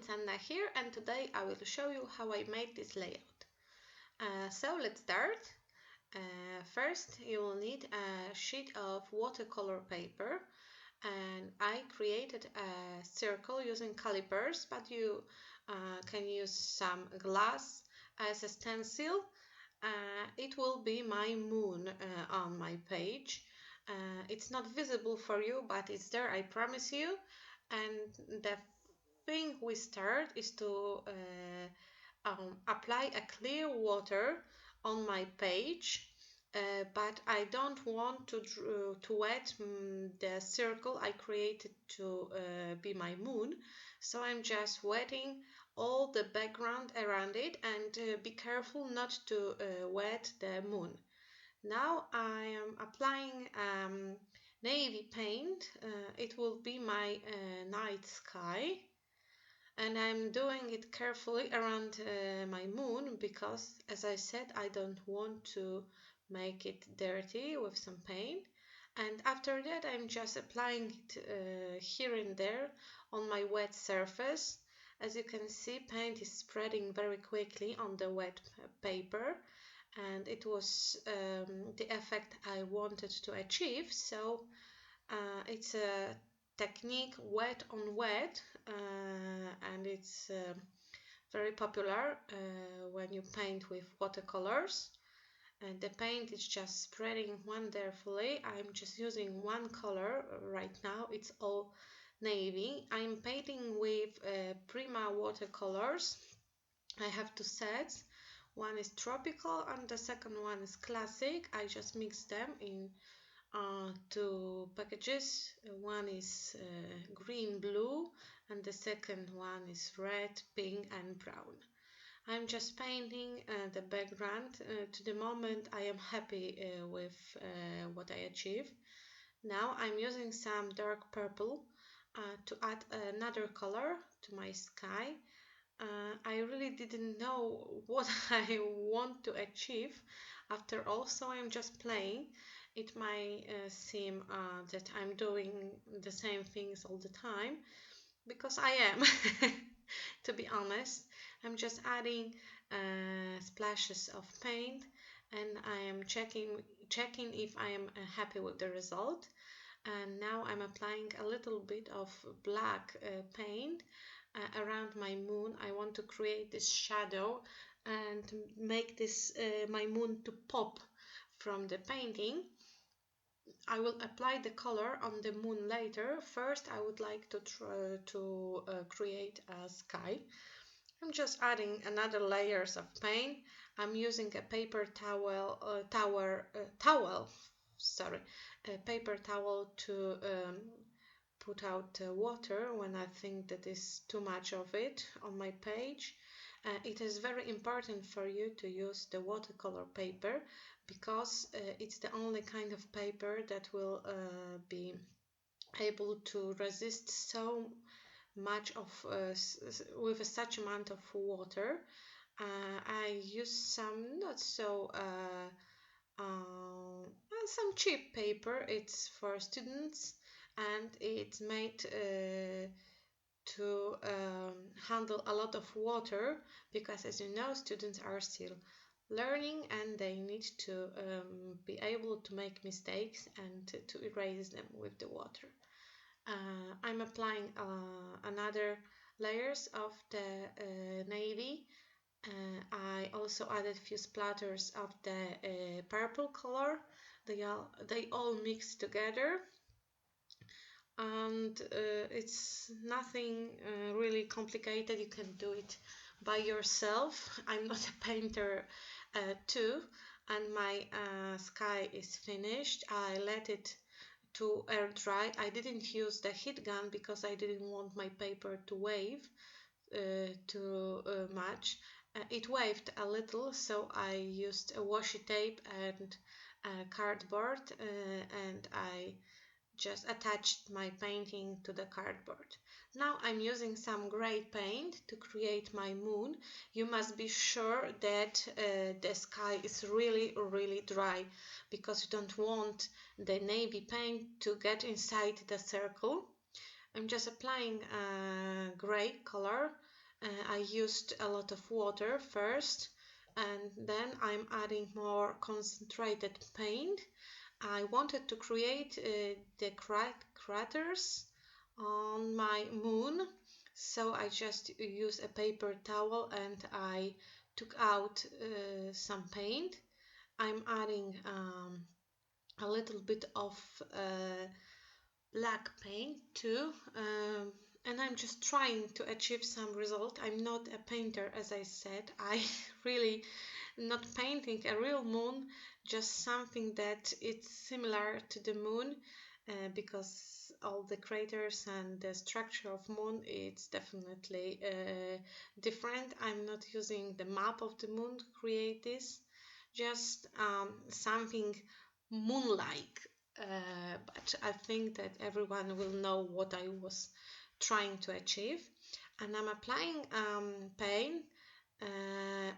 it's Anna here, and today I will show you how I made this layout. So let's start. First you will need a sheet of watercolor paper, and I created a circle using calipers, but you can use some glass as a stencil. It will be my moon on my page. It's not visible for you, but it's there, I promise you. And the thing we start is to apply a clear water on my page, but I don't want to wet the circle I created to be my moon, so I'm just wetting all the background around it, and be careful not to wet the moon. Now I am applying navy paint. It will be my night sky, and I'm doing it carefully around my moon because, as I said, I don't want to make it dirty with some paint. And after that I'm just applying it here and there on my wet surface. As you can see, paint is spreading very quickly on the wet paper, and it was the effect I wanted to achieve. So it's a technique wet on wet, and it's very popular when you paint with watercolors, and the paint is just spreading wonderfully. I'm just using one color right now, it's all navy. I'm painting with Prima watercolors. I have two sets. One is tropical and the second one is classic. I just mix them in two packages. One is green blue and the second one is red, pink and brown. I'm just painting the background. To the moment I am happy with what I achieved. Now I'm using some dark purple to add another color to my sky. I really didn't know what I want to achieve after all, so I'm just playing. It might seem that I'm doing the same things all the time, because I am. To be honest, I'm just adding splashes of paint, and I am checking if I am happy with the result. And now I'm applying a little bit of black paint around my moon. I want to create this shadow and make this my moon to pop from the painting. I will apply the color on the moon later. First I would like to try to create a sky. I'm just adding another layers of paint. I'm using a paper towel, a paper towel to put out water when I think that is too much of it on my page. It is very important for you to use the watercolor paper, because it's the only kind of paper that will be able to resist so much of with such amount of water. I use some not so some cheap paper. It's for students, and it's made to handle a lot of water, because, as you know, students are still learning and they need to be able to make mistakes and to erase them with the water. I'm applying another layers of the navy. I also added few splatters of the purple color. They all mix together, and it's nothing really complicated. You can do it by yourself. I'm not a painter too, and my sky is finished. I let it to air dry. I didn't use the heat gun because I didn't want my paper to wave too much. It waved a little, so I used a washi tape and cardboard, and I just attached my painting to the cardboard. Now I'm using some gray paint to create my moon. You must be sure that the sky is really dry, because you don't want the navy paint to get inside the circle. I'm just applying a gray color I used a lot of water first, and then I'm adding more concentrated paint. I wanted to create the craters on my moon, so I just used a paper towel and I took out some paint. I'm adding a little bit of black paint too, and I'm just trying to achieve some result. I'm not a painter, as I said. I really not painting a real moon, just something that it's similar to the moon, because all the craters and the structure of moon, it's definitely different. I'm not using the map of the moon to create this, just something moon-like, but I think that everyone will know what I was trying to achieve. And I'm applying paint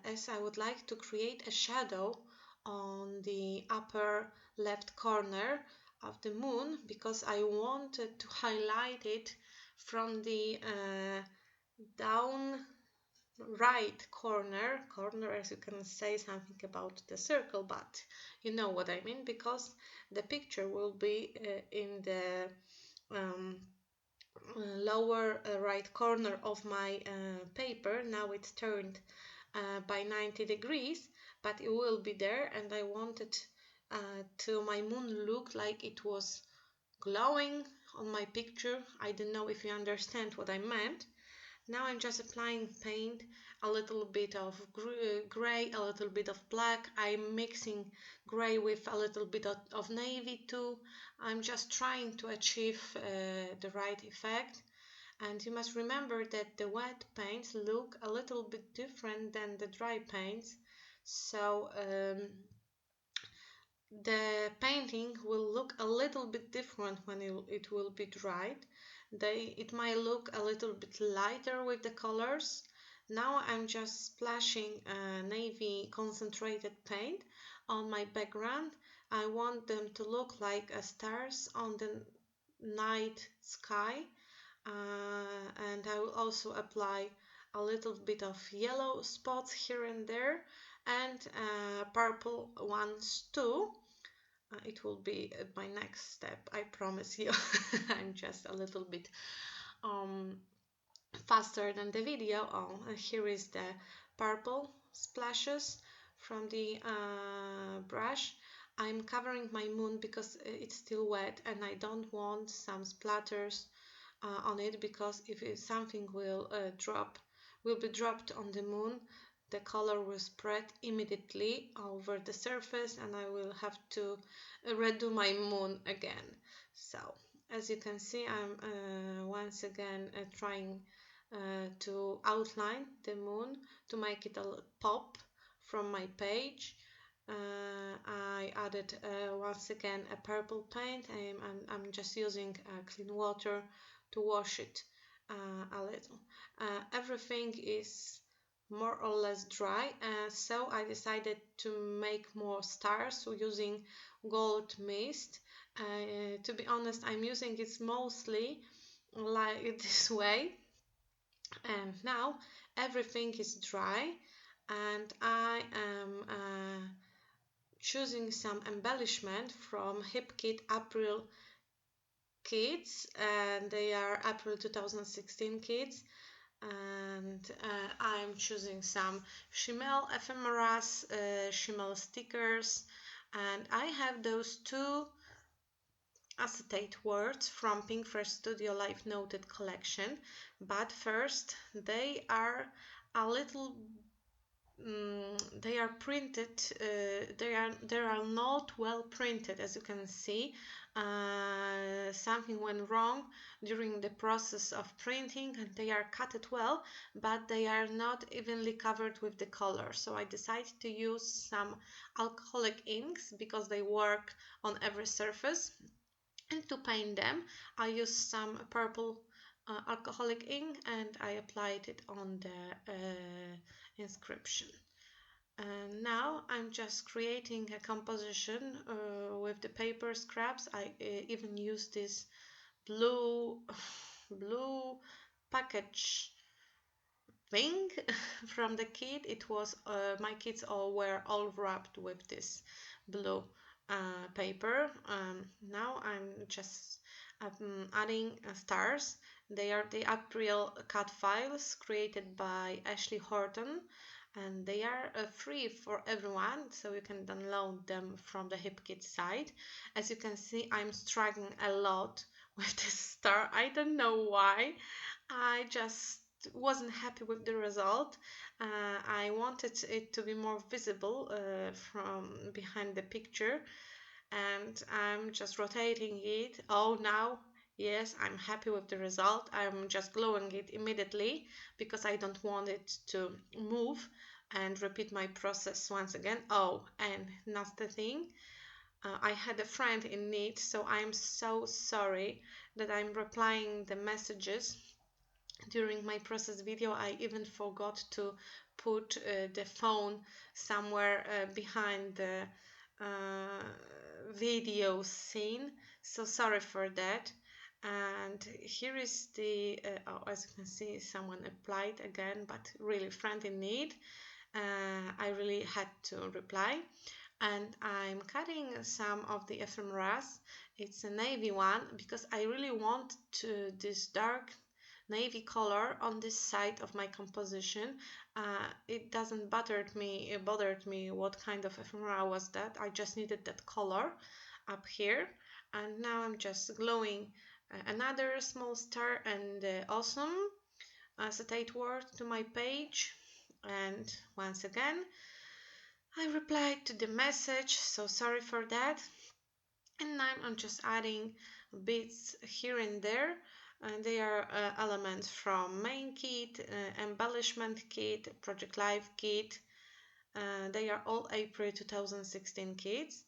as I would like to create a shadow on the upper left corner of the moon, because I wanted to highlight it from the down right corner, as you can say something about the circle, but you know what I mean, because the picture will be in the um, lower right corner of my paper. Now it's turned by 90 degrees, but it will be there, and I wanted to my moon look like it was glowing on my picture. I don't know if you understand what I meant. Now I'm just applying paint, a little bit of gray, a little bit of black. I'm mixing gray with a little bit of navy too. I'm just trying to achieve the right effect. And you must remember that the wet paints look a little bit different than the dry paints. So the painting will look a little bit different when it will be dried. It might look a little bit lighter with the colors. Now I'm just splashing navy concentrated paint on my background. I want them to look like stars on the night sky, and I will also apply a little bit of yellow spots here and there, and purple ones too. It will be my next step, I promise you. I'm just a little bit um, faster than the video. Here is the purple splashes from the brush. I'm covering my moon because it's still wet and I don't want some splatters on it, because if something will be dropped on the moon, the color will spread immediately over the surface and I will have to redo my moon again. So as you can see, I'm once again trying to outline the moon to make it a pop from my page. I added once again a purple paint. I'm just using clean water to wash it a little. Everything is more or less dry, so I decided to make more stars using gold mist. To be honest, I'm using it mostly like this way. And now everything is dry, and I am choosing some embellishment from Hip Kit April kits, and they are April 2016 kits. And I'm choosing some Shimel ephemeras, Shimel stickers, and I have those two acetate words from Pink Fresh Studio Life Noted collection. But first, they are a little they are printed, they are not well printed, as you can see. Something went wrong during the process of printing and they are cutted well, but they are not evenly covered with the color. So I decided to use some alcoholic inks because they work on every surface. And to paint them, I used some purple alcoholic ink and I applied it on the inscription. And now I'm just creating a composition with the paper scraps. I even use this blue package thing from the kit. It was my kits all were all wrapped with this blue paper. Now I'm just adding stars. They are the April cut files created by Ashley Horton, and they are free for everyone, so you can download them from the HipKit site. As you can see, I'm struggling a lot with this star. I don't know why. I just wasn't happy with the result. I wanted it to be more visible from behind the picture, and I'm just rotating it. Oh, now, yes, I'm happy with the result. I'm just gluing it immediately because I don't want it to move and repeat my process once again. Oh, and that's the thing. I had a friend in need, so I'm so sorry that I'm replying the messages during my process video. I even forgot to put the phone somewhere behind the uh, video scene, so sorry for that. And here is the oh, as you can see, someone applied again, but really friend in need. I really had to reply, and I'm cutting some of the ephemeras. It's a navy one because I really want this dark navy color on this side of my composition. It doesn't bothered me what kind of ephemera was that. I just needed that color up here, and now I'm just gluing another small star and awesome acetate word to my page. And once again, I replied to the message, so sorry for that. And now I'm just adding bits here and there. And they are elements from main kit, embellishment kit, project live kit. They are all April 2016 kits.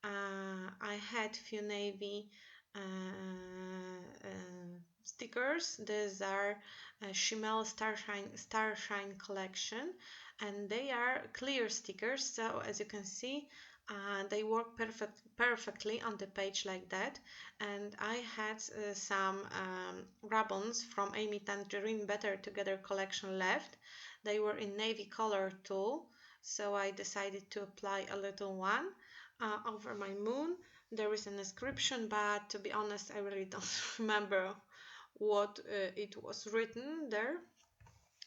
I had few navy stickers. These are Shimel Starshine collection, and they are clear stickers. So as you can see, they work perfectly on the page like that. And I had some ribbons from Amy Tangerine Better Together collection left. They were in navy color too, so I decided to apply a little one over my moon. There is an inscription, but to be honest, I really don't remember what it was written there.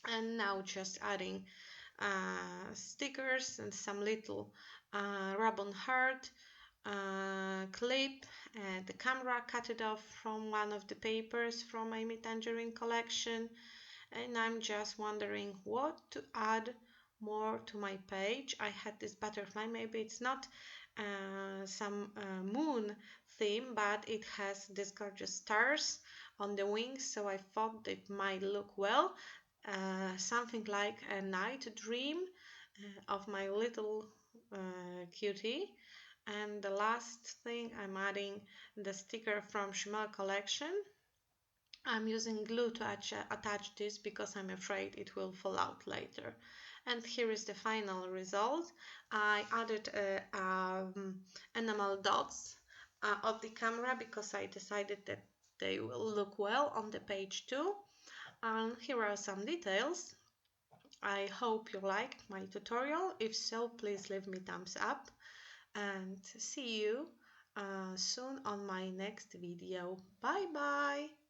And now just adding stickers and some little ribbon heart clip. The camera cut it off from one of the papers from Amy Tangerine collection, and I'm just wondering what to add more to my page. I had this butterfly. Maybe it's not some moon theme, but it has these gorgeous stars on the wings, so I thought it might look well. Something like a night dream of my little cutie. And the last thing, I'm adding the sticker from Shimel collection. I'm using glue to attach this because I'm afraid it will fall out later. And here is the final result. I added enamel dots of the camera because I decided that they will look well on the page too. And here are some details. I hope you liked my tutorial. If so, please leave me thumbs up, and see you soon on my next video. Bye bye!